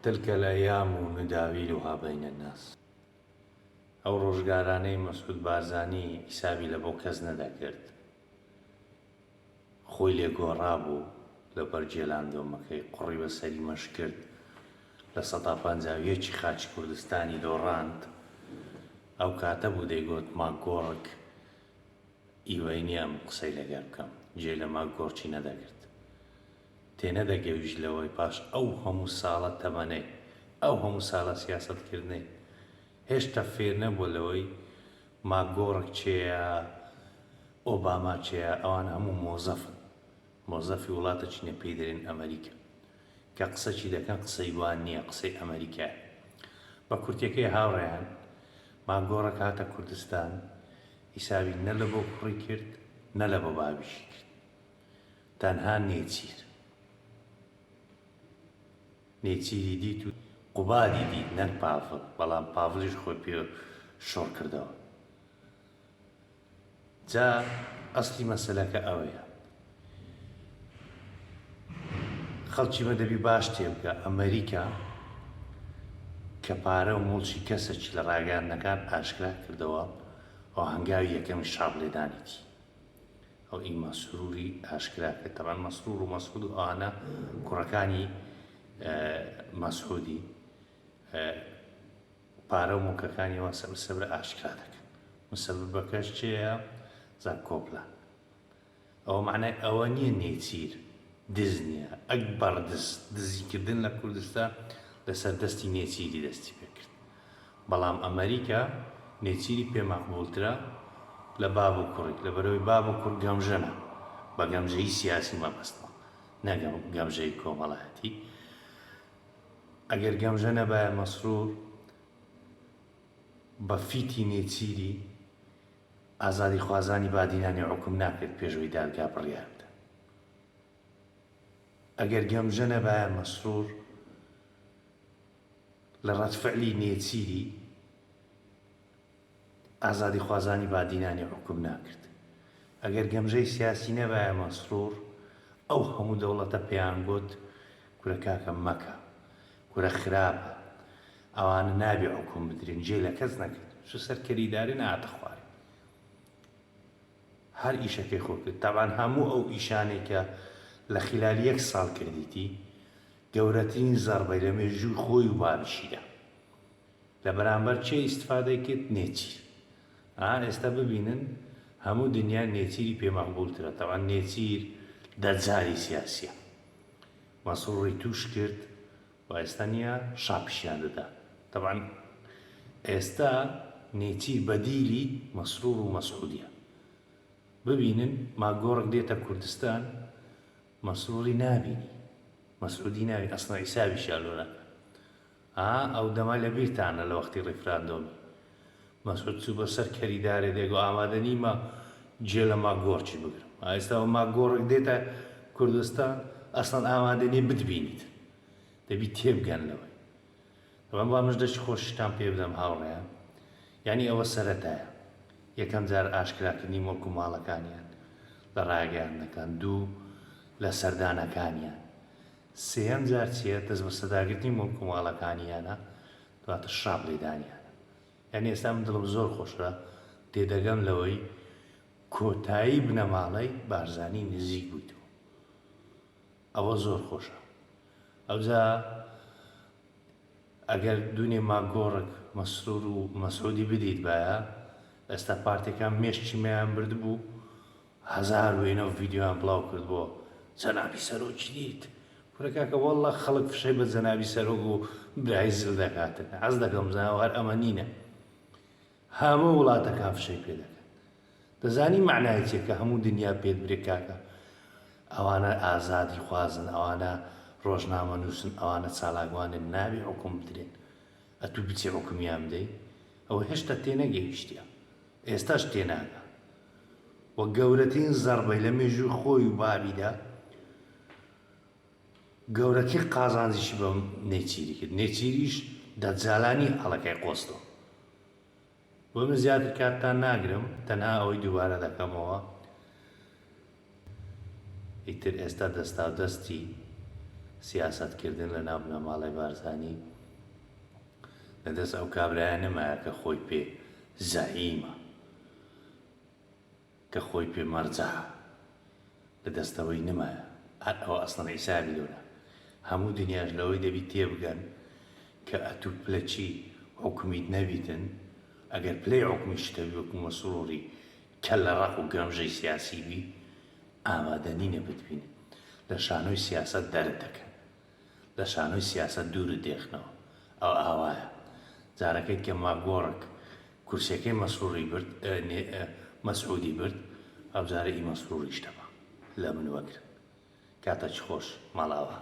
تلك الأيام نداولها بين الناس. ئەو ڕۆژگارانەی مەسعود بارزانی حیسابی لە بۆ کەس نەداکرد، خۆی لێگۆڕابوو لە بەرجێلاندۆمەکەی قوڕی بەسەری مەش کرد، لە 150 خاچی کوردستانی دۆڕاند. ئەو کاتە بوو دەیگوت ماگۆڕک ئیوەی نییە قسەی لەگەر بکەم، جێ لە ماگۆڕچی نەدەگرت. تێنەدەگەویش لەوەی پاش ئەو هەموو ساڵە تەمەنەی، ئەو هەموو ساڵە سیاسەتکردنەی، هێشتا فێر نەبووە لەوەی ماگۆڕک چێە، ئۆباما چێە. ئەوان هەموو مۆزەفی وڵاتە چینە پێی دەرێن ئەمریکا، کە قسەچی دەکەن قسەی وان نییە، قسەی ئەمریکا. بە کورتەکەی هاوڕێیان ماگۆڕک هاتە کوردستان، حیسابی نە لە بۆ کوڕی کرد، نە لە بە بابیشی کرد، تەنها نێچیری دیت و قوبادی دیت، نەک پاڤڵ، بەڵام پاڤڵیش خۆی پێ شۆڕ کردەوە. جا ئەسلی مەسەلەکە ئەوەیە، خەڵکی مەدەبی باش تێبگە ئەمریکا کە پارە و مڵکی کەسێکی لە ڕاگەاندنەکان ئاشکرا کردەوە، ئەو هەنگاوی یەکەمی شاڕ لێدانێتی، ئەو ئیما سروری ئاشکرا کرد. تەمان مەسرور و مەسعود و ئەوانە کوڕەکانی مەسعودی پارە و مڵکەکانیەوە سەبرە ئاشکرا دەکەن. مسەبەبەکەش چێە؟ زاک کۆپلان. ئەوە معنای ئەوە نییە نێچیر دز نییە، ئەکبەر دزیکردن لە کوردستان لەسەر دەستی نێچیری دەستی پێکرد. بەڵام ئەمریکا نێچیری پێ مەقبوڵترە لە باب و کوڕی، لەبەرەوەی باب و کوڕ گەمژەنە، بە گەمژەیی سیاسی مەبەستەوە، نە گەمژەی کۆمەڵایەتی. ئەگەر گەمژە نەبایە مەسرور بە فیتی نێچیری ئازادی خوازانی بادینانی حکم ناکرد پێشەوەی دادگا بڕیار بدە. ئەگەر گەمژە نەبایە مەسرور لە ڕەتفعلی نێچیری ئازادی خوازانی بادینانی حکم ناکرد. ئەگەر گەمژەی سیاسی نەبایە مەسرور، ئەو هەموو دەوڵەتە پێیان گوت کورە کاکە مەکە، کورە خراپە، ئەوانە نابێ حکم بدرێن، جێ لە کەس نەکرد، شو سەرکەریداری نهاتە خوارێ، هەر ئیشەکەی خۆ کرد. تەبان هەموو ئەو ئیشانێک کە لە خلال 1 ساڵ کردیتی، گەورەترین زەربەی لە مێژووی خۆی و بابیشیدا. لە بەرامبەر چێ ئیستفادەی کرد؟ نێچیر. ئێستا ببینن هەموو دنیا نێچیری پێ مەقبوڵترە. تەوان نێچیر دەرجاری سیاسیە، مەسروڕی توش کرد و ئێستا نییە شاپیشیان دەدا. تەوان ئێستا نێچیر بەدیلی مەسرور و مەسعودیە. ببینن ماگۆڕک دێتە کوردستان، مەسروری نابینی، مەسعودی نابینی، ئەسڵا حیسابی شالۆ ناکە. ئەو دەما لە بیرتانە لە وەختی ڕیفراندۆمی مەسعود چوو بە سەر کەریدارێ دێگو ئامادە نیمە جێ لە ماگۆڕکی بگرم. ئێستا ماگۆڕک دێتە کوردستان، ئەسڵەن ئامادە نیە بتبینیت، دەبی تێبگەن لەوەی. ئەوەم با مژدەی خۆشتان پێ بدەم هاوڕێیان، یعنی ئەوە سەرەتایە یەکەم جار ئاشکراکردنی مڵک و ماڵەکانیان لە ڕاگەیاندنەکان، دوو لە سەردانەکانیان، سێەم جار چیە؟ دەست بە سەداگرتنی مڵک و ماڵەکانیانە، دواتر شاپ لێدانیانە. یعنی ئێستا من دڵم زۆر خۆشە تێدەگەم لەوەی کۆتایی بنەماڵەی بارزانی نزیک بوویتەوە. ئەوە زۆر خۆشە. ئەوجا ئەگەر دوونێ ماگۆڕک مەسرور و مەسعودی بدەیت بایە، ئێستا پارتێکان مێشتی مەیان برد بوو، 1000 وێنە و ڤیدیۆیان بڵاو کرد بۆ جەنابی سەرۆکی دیت، کورە کاکە وەڵڵا خەڵک فشەی بە جەنابی سەرۆک و برای زل دەکاتن. حەز دەکەم بزانەوە هەر ئەمە نینە، هەموو وڵاتەکان فشەی پێ دەکەن. دەزانی معنای چییە کە هەموو دنیا پێت برێ کاکە ئەوانە ئازادی خوازن، ئەوانە ڕۆژنامە نووسن، ئەوانە چالاکوانن، نابێ حکم بدرێن، ئەتوو بچێ حکمیان بدەیت. ئەوە هێشتا تێنەگەیشتیە، ئێستاش تێناگە. وە گەورەترین زەربەی لە مێژووی خۆی و بابیدا، گەورەترین قازانجیشی بە نێچیری کرد. نێچیریش دەجالانی هەڵەکەی قۆستەوە. بۆ من زیاتر کاتتان ناگرم، تەنها ئەوەی دووبارە دەکەمەوە، ئیتر ئێستا دەستا و دەستی سیاسەتکردن لە ناو بنەماڵی بارزانی لەدەست ئەو کابرایە نەمایە کە خۆی پێ زەعیمە، کە خۆی پێ مەرجە، لە دەستەوەی نمایە. هەر ئەوە ئەسڵەن حیسابی لەوە هەموو دنیاش لەوەی دەبی تێبگەن کە ئەتوو پلە چی حکومیت نەبیتن، ئەگەر پلەی حکومی شتەوی وەکو مەسرووری کە لە ڕق و گەمژەی سیاسی بی ئامادە نینە بتبین لە شانۆی سیاسەت دەرد دەکەن، لە شانۆی سیاسەت دوورت دێخنەوە. ئەو ئاوایە جارەکەی کە ماگۆڕک کورسەکەی مەسرووری برد مەسعودی برد، ئەو جارە ئی مەسرووری شتەبە لە من وەگرن. کاتە چ خۆش ماڵاوە.